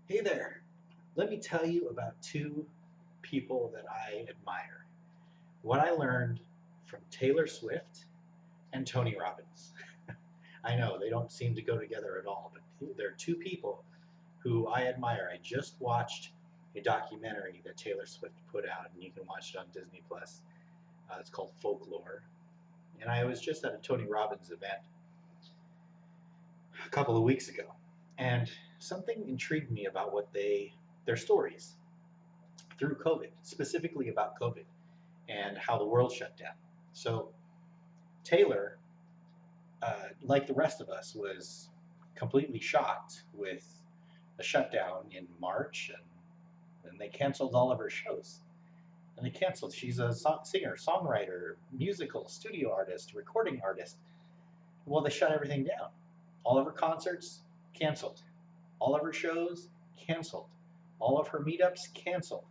Hey there. Let me tell you about two people that I admire. What I learned from Taylor Swift and Tony Robbins. I know they don't seem to go together at all, but they're two people who I admire. I just watched a documentary that Taylor Swift put out, and you can watch it on Disney Plus. It's called Folklore. And I was just at a Tony Robbins event a couple of weeks ago, and something intrigued me about their stories through COVID, specifically about COVID and how the world shut down. So Taylor, like the rest of us, was completely shocked with the shutdown in March, and they canceled all of her shows. And they canceled. She's a singer, songwriter, musical, studio artist, recording artist. Well, they shut everything down. All of her concerts canceled. All of her shows canceled. All of her meetups canceled.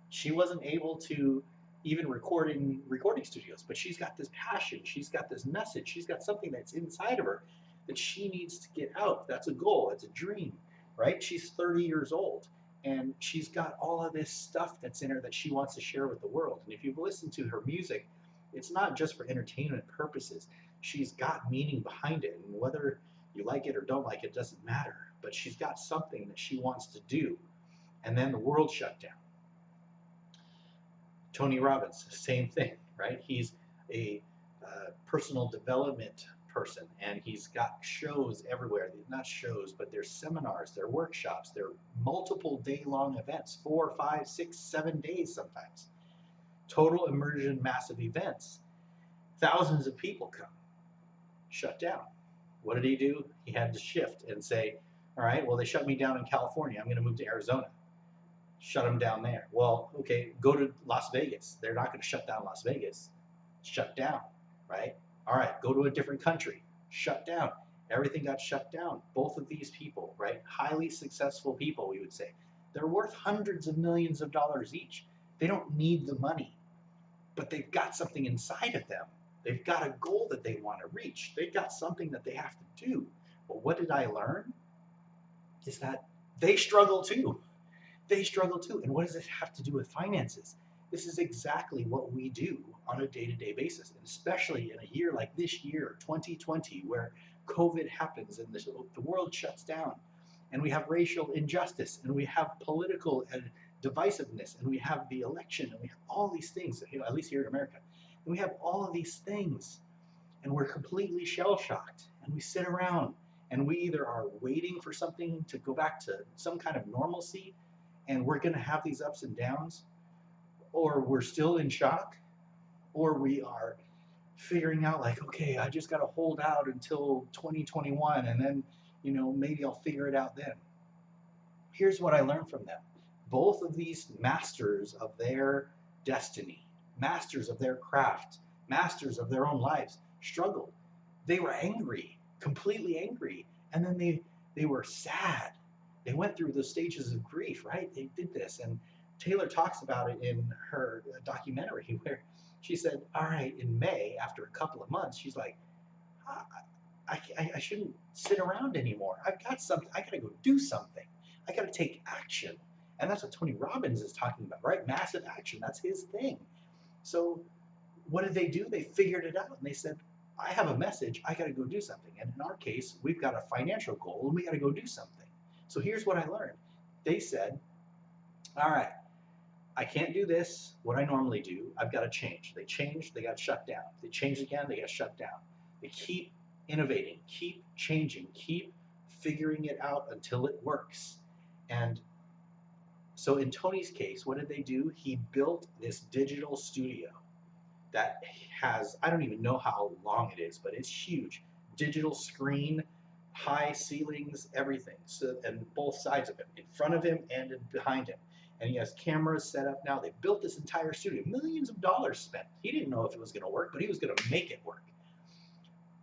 She wasn't able to even record in recording studios, but she's got this passion, she's got this message, she's got something that's inside of her that she needs to get out. That's a goal, it's a dream, right? She's 30 years old and she's got all of this stuff that's in her that she wants to share with the world. And if you've listened to her music, it's not just for entertainment purposes. She's got meaning behind it, and whether you like it or don't like it doesn't matter. But she's got something that she wants to do. And then the world shut down. Tony Robbins, same thing, right? He's a personal development person, and he's got shows everywhere. Not shows, but there's seminars, there are workshops, there are multiple day-long events, 4, 5, 6, 7 days sometimes. Total immersion, massive events. Thousands of people come. Shut down. What did he do? He had to shift and say, all right, well, they shut me down in California. I'm going to move to Arizona. Shut them down there. Well, okay, go to Las Vegas. They're not going to shut down Las Vegas. Shut down, right? All right, go to a different country. Shut down. Everything got shut down. Both of these people, right? Highly successful people, we would say. They're worth hundreds of millions of dollars each. They don't need the money, but they've got something inside of them. They've got a goal that they want to reach. They've got something that they have to do. But what did I learn? Is that they struggle too. They struggle too. And what does it have to do with finances? This is exactly what we do on a day-to-day basis, and especially in a year like this year, 2020, where COVID happens and the world shuts down, and we have racial injustice, and we have political divisiveness, and we have the election, and we have all these things, at least here in America. And we have all of these things, and we're completely shell-shocked, and we sit around, and we either are waiting for something to go back to some kind of normalcy, and we're going to have these ups and downs, or we're still in shock, or we are figuring out like, okay, I just got to hold out until 2021, and then, maybe I'll figure it out then. Here's what I learned from them. Both of these masters of their destiny, masters of their craft, masters of their own lives, struggled. They were angry, completely angry, and then they were sad. They went through the stages of grief, right? They did this, and Taylor talks about it in her documentary where she said, all right, in May, after a couple of months, she's like, I shouldn't sit around anymore. I've got something. I got to go do something. I got to take action. And that's what Tony Robbins is talking about, right? Massive action. That's his thing. So what did they do? They figured it out, and they said, I have a message. I got to go do something. And in our case, we've got a financial goal, and we got to go do something. So here's what I learned. They said, all right, I can't do this, what I normally do. I've got to change. They changed, they got shut down. They changed again, they got shut down. They keep innovating, keep changing, keep figuring it out until it works. And so in Tony's case, what did they do? He built this digital studio that has, I don't even know how long it is, but it's huge. Digital screen, high ceilings, everything. So, and both sides of him, in front of him and behind him. And he has cameras set up now. They built this entire studio, millions of dollars spent. He didn't know if it was going to work, but he was going to make it work.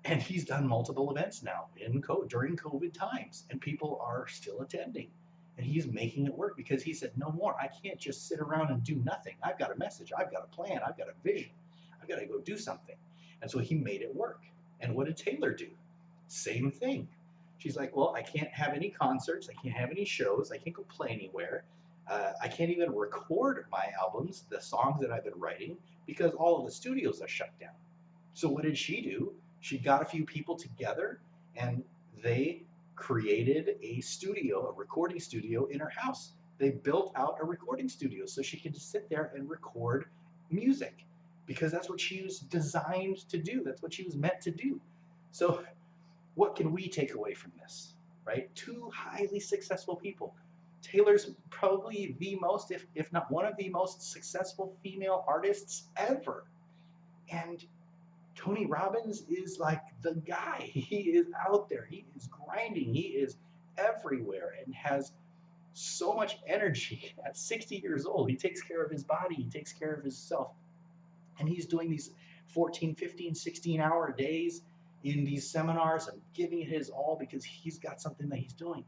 And he's done multiple events now during COVID times, and people are still attending. And he's making it work because he said, no more. I can't just sit around and do nothing. I've got a message. I've got a plan. I've got a vision. I've got to go do something. And so he made it work. And what did Taylor do? Same thing. She's like, well, I can't have any concerts, I can't have any shows, I can't go play anywhere. I can't even record my albums, the songs that I've been writing, because all of the studios are shut down. So what did she do? She got a few people together and they created a studio, a recording studio in her house. They built out a recording studio so she could just sit there and record music because that's what she was designed to do. That's what she was meant to do. So what can we take away from this, right? Two highly successful people. Taylor's probably the most, if not one of the most successful female artists ever. And Tony Robbins is like the guy. He is out there. He is grinding. He is everywhere and has so much energy at 60 years old. He takes care of his body. He takes care of himself. And he's doing these 14, 15, 16-hour days in these seminars and giving it his all because he's got something that he's doing.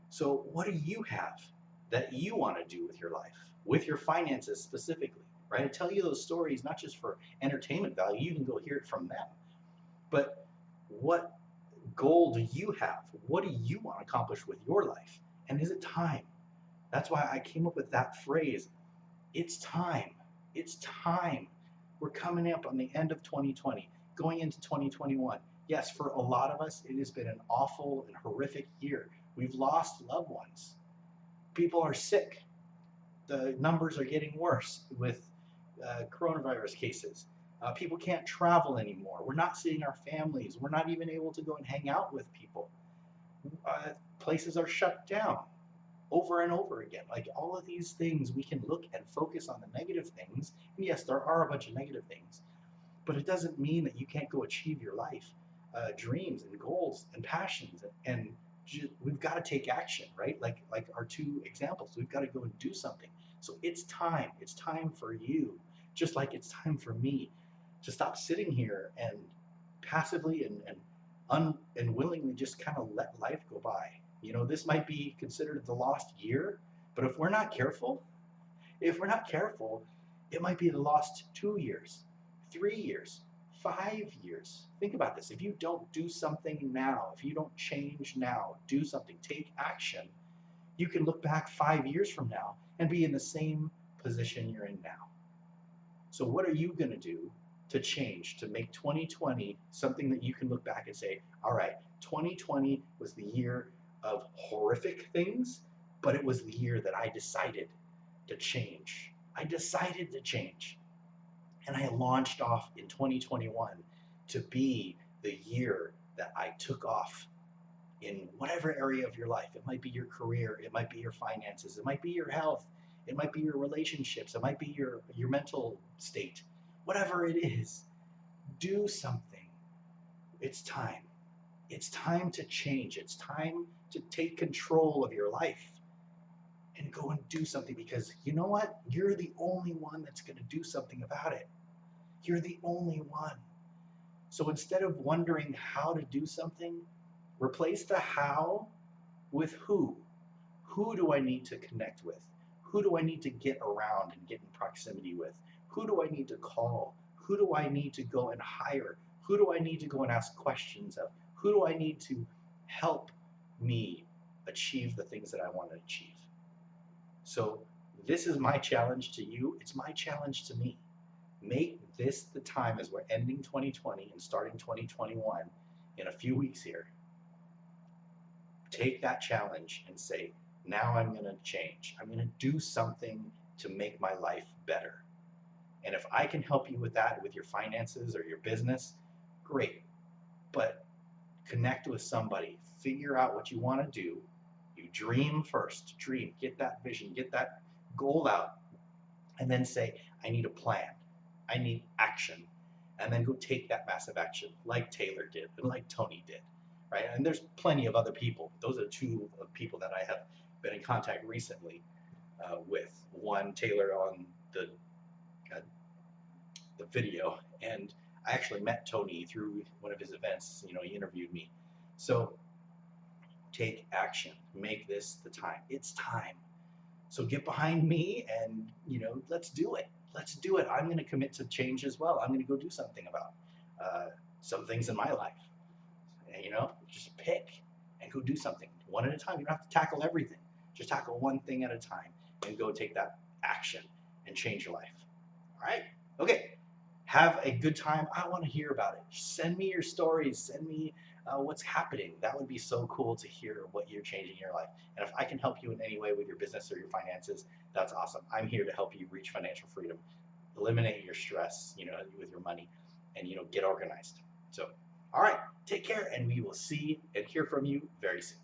So what do you have that you want to do with your life, with your finances specifically, right? I tell you those stories not just for entertainment value. You can go hear it from them. But what goal do you have? What do you want to accomplish with your life? And is it time? That's why I came up with that phrase. It's time. It's time. We're coming up on the end of 2020, going into 2021. Yes, for a lot of us, it has been an awful and horrific year. We've lost loved ones. People are sick. The numbers are getting worse with coronavirus cases. People can't travel anymore. We're not seeing our families. We're not even able to go and hang out with people. Places are shut down over and over again. Like all of these things, we can look and focus on the negative things. And yes, there are a bunch of negative things, but it doesn't mean that you can't go achieve your life, dreams and goals and passions. And we've got to take action, right? Like our two examples, we've got to go and do something. So it's time. It's time for you, just like it's time for me to stop sitting here and passively and willingly just kind of let life go by. You know, this might be considered the lost year, but if we're not careful, it might be the lost 2 years, 3 years, 5 years. Think about this. If you don't do something now, if you don't change now, do something, take action, you can look back 5 years from now and be in the same position you're in now. So what are you going to do to change, to make 2020 something that you can look back and say, all right, 2020 was the year of horrific things, but it was the year that I decided to change. I decided to change. And I launched off in 2021 to be the year that I took off in whatever area of your life. It might be your career, it might be your finances, it might be your health, it might be your relationships, it might be your mental state. Whatever it is, do something. It's time. It's time to change. It's time to take control of your life and go and do something, because you know what? You're the only one that's going to do something about it. You're the only one. So instead of wondering how to do something, replace the how with who. Who do I need to connect with? Who do I need to get around and get in proximity with? Who do I need to call? Who do I need to go and hire? Who do I need to go and ask questions of? Who do I need to help me achieve the things that I want to achieve? So this is my challenge to you. It's my challenge to me. Make this the time, as we're ending 2020 and starting 2021 in a few weeks here. Take that challenge and say, now I'm going to change. I'm going to do something to make my life better. And if I can help you with that, with your finances or your business, great. But connect with somebody. Figure out what you want to do. You dream first. Dream. Get that vision. Get that goal out. And then say, I need a plan. I need action. And then go take that massive action like Taylor did and like Tony did. Right? And there's plenty of other people. Those are two of people that I have been in contact recently with. One, Taylor on the video, and I actually met Tony through one of his events. You know, he interviewed me. So take action. Make this the time. It's time. So get behind me and, you know, let's do it. Let's do it. I'm going to commit to change as well. I'm going to go do something about some things in my life. And, you know, just pick and go do something one at a time. You don't have to tackle everything. Just tackle one thing at a time and go take that action and change your life. All right? Okay. Have a good time. I want to hear about it. Send me your stories. Send me what's happening. That would be so cool to hear what you're changing in your life. And if I can help you in any way with your business or your finances, that's awesome. I'm here to help you reach financial freedom, eliminate your stress, with your money, and get organized. So, all right, take care, and we will see and hear from you very soon.